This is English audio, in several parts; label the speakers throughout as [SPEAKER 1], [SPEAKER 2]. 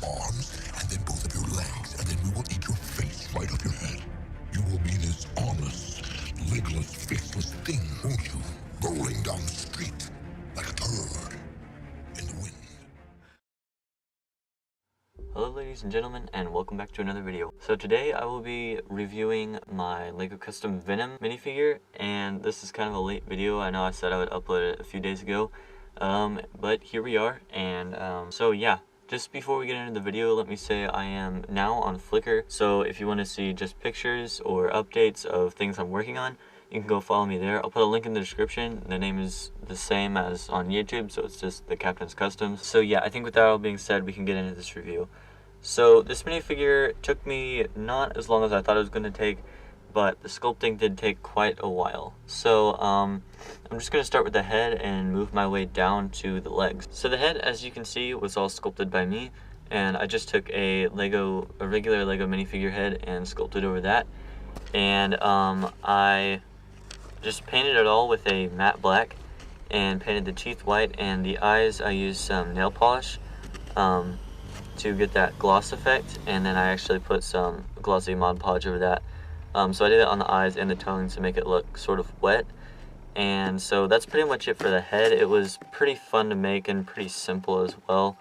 [SPEAKER 1] arms, and then both of your legs, and then we will eat your face right off your head. You will be this armless, legless, faceless thing, won't you? Rolling down the street like a turd in the wind.
[SPEAKER 2] Hello ladies and gentlemen, and welcome back to another video. So today I will be reviewing my LEGO Custom Venom minifigure, and this is kind of a late video. I know I said I would upload it a few days ago, but here we are. And so yeah, just before we get into the video, let me say I am now on Flickr, so if you want to see just pictures or updates of things I'm working on, you can go follow me there. I'll put a link in the description. The name is the same as on YouTube, so it's just TheCaptain'sCustoms. So yeah, I think with that all being said, we can get into this review. So this minifigure took me not as long as I thought it was going to take, but the sculpting did take quite a while. So I'm just going to start with the head and move my way down to the legs. So the head, as you can see, was all sculpted by me, and I just took a regular Lego minifigure head and sculpted over that. And I just painted it all with a matte black and painted the teeth white, and the eyes I used some nail polish to get that gloss effect, and then I actually put some glossy Mod Podge over that. So I did it on the eyes and the tongue to make it look sort of wet. And so that's pretty much it for the head. It was pretty fun to make and pretty simple as well.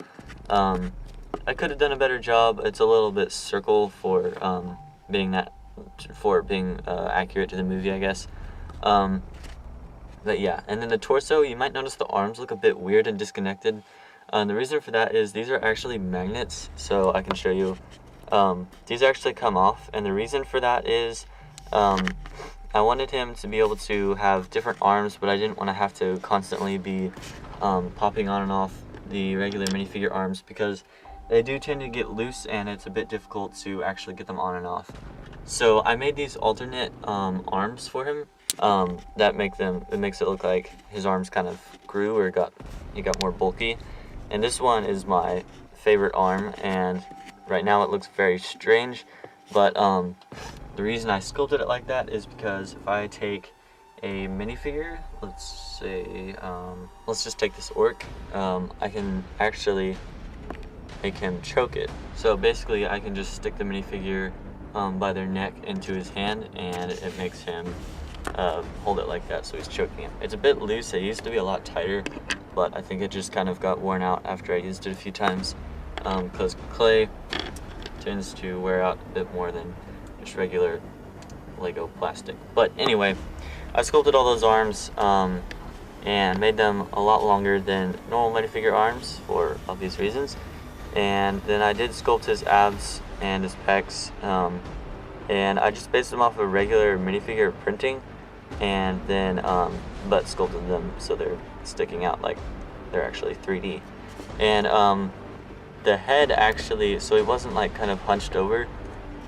[SPEAKER 2] I could have done a better job. It's a little bit circle for being accurate to the movie, I guess. But yeah, and then the torso, you might notice the arms look a bit weird and disconnected. The reason for that is these are actually magnets, so I can show you. These actually come off, and the reason for that is I wanted him to be able to have different arms, but I didn't want to have to constantly be popping on and off the regular minifigure arms, because they do tend to get loose and it's a bit difficult to actually get them on and off. So I made these alternate arms for him that makes it look like his arms kind of grew or he got more bulky. And this one is my favorite arm, and right now it looks very strange, but the reason I sculpted it like that is because if I take a minifigure, let's say, let's just take this orc, I can actually make him choke it. So basically I can just stick the minifigure by their neck into his hand, and it makes him hold it like that, so he's choking him. It's a bit loose. It used to be a lot tighter, but I think it just kind of got worn out after I used it a few times, because clay tends to wear out a bit more than just regular Lego plastic. But anyway, I sculpted all those arms and made them a lot longer than normal minifigure arms for obvious reasons. And then I did sculpt his abs and his pecs, and I just based them off of regular minifigure printing, and then butt sculpted them so they're sticking out like they're actually 3D. And the head actually, so it wasn't like kind of hunched over,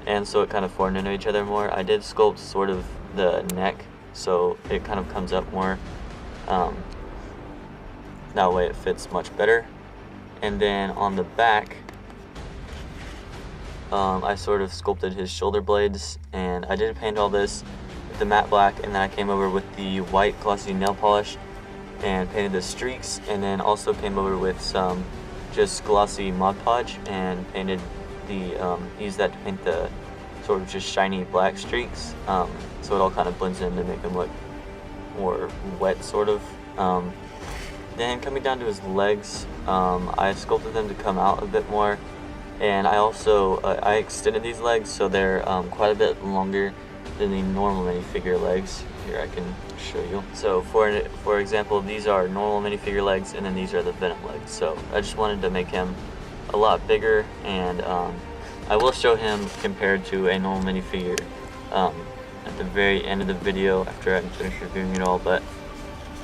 [SPEAKER 2] and so it kind of formed into each other more. I did sculpt sort of the neck so it kind of comes up more. That way it fits much better. And then on the back, I sort of sculpted his shoulder blades, and I did paint all this with the matte black, and then I came over with the white glossy nail polish and painted the streaks, and then also came over with some just glossy Mod Podge and painted used that to paint the sort of just shiny black streaks, so it all kind of blends in to make them look more wet, sort of. Then coming down to his legs, I sculpted them to come out a bit more, and I also I extended these legs so they're quite a bit longer than the normal minifigure legs. Here, I can show you. So for example, these are normal minifigure legs, and then these are the Venom legs. So I just wanted to make him a lot bigger, and I will show him compared to a normal minifigure at the very end of the video after I finish reviewing it all. But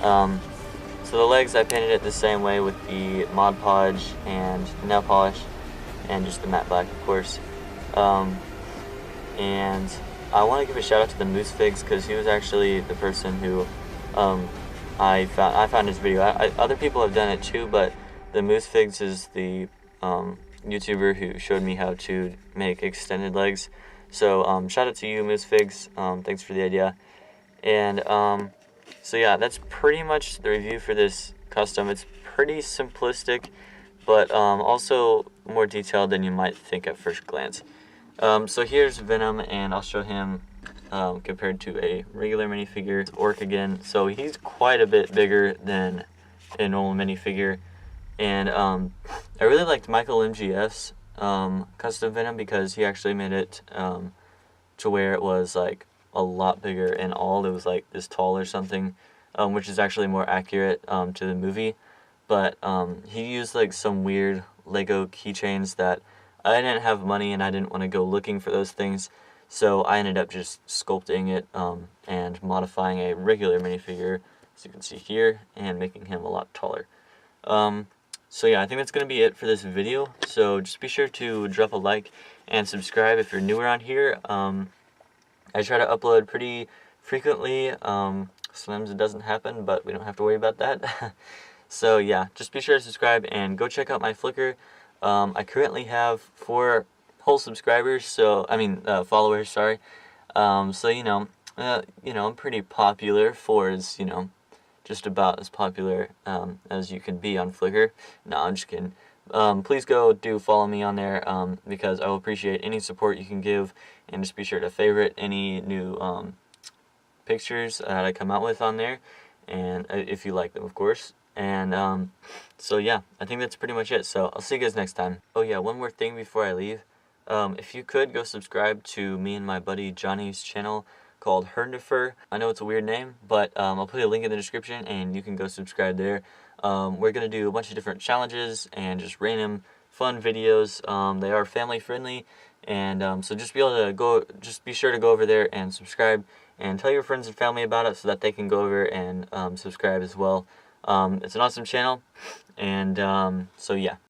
[SPEAKER 2] so the legs, I painted it the same way with the Mod Podge and nail polish and just the matte black, of course. And I want to give a shout out to the Moose Figs, because he was actually the person who I found his video. Other people have done it too, but the Moose Figs is the YouTuber who showed me how to make extended legs. So shout out to you, Moose Figs. Thanks for the idea. And so yeah, that's pretty much the review for this custom. It's pretty simplistic, but also more detailed than you might think at first glance. So here's Venom, and I'll show him compared to a regular minifigure. Orc again, so he's quite a bit bigger than a normal minifigure. And I really liked Michael MGF's custom Venom because he actually made it to where it was like a lot bigger, and all it was like this tall or something, which is actually more accurate to the movie. But he used like some weird Lego keychains that I didn't have money and I didn't want to go looking for those things, so I ended up just sculpting it and modifying a regular minifigure, as you can see here, and making him a lot taller. So yeah, I think that's going to be it for this video, so just be sure to drop a like and subscribe if you're new around here. I try to upload pretty frequently. Sometimes it doesn't happen, but we don't have to worry about that. So yeah, just be sure to subscribe and go check out my Flickr. I currently have 4 whole subscribers, so followers. Sorry. So I'm pretty popular. 4 is just about as popular as you can be on Flickr. No, I'm just kidding. Please go follow me on there because I will appreciate any support you can give, and just be sure to favorite any new pictures that I come out with on there, and if you like them, of course. And so yeah, I think that's pretty much it. So I'll see you guys next time. Oh yeah, one more thing before I leave. If you could go subscribe to me and my buddy Johnny's channel called Hernifer. I know it's a weird name, but I'll put a link in the description and you can go subscribe there. We're gonna do a bunch of different challenges and just random fun videos. They are family friendly, and so just be sure to go over there and subscribe, and tell your friends and family about it so that they can go over and subscribe as well. It's an awesome channel, and so yeah.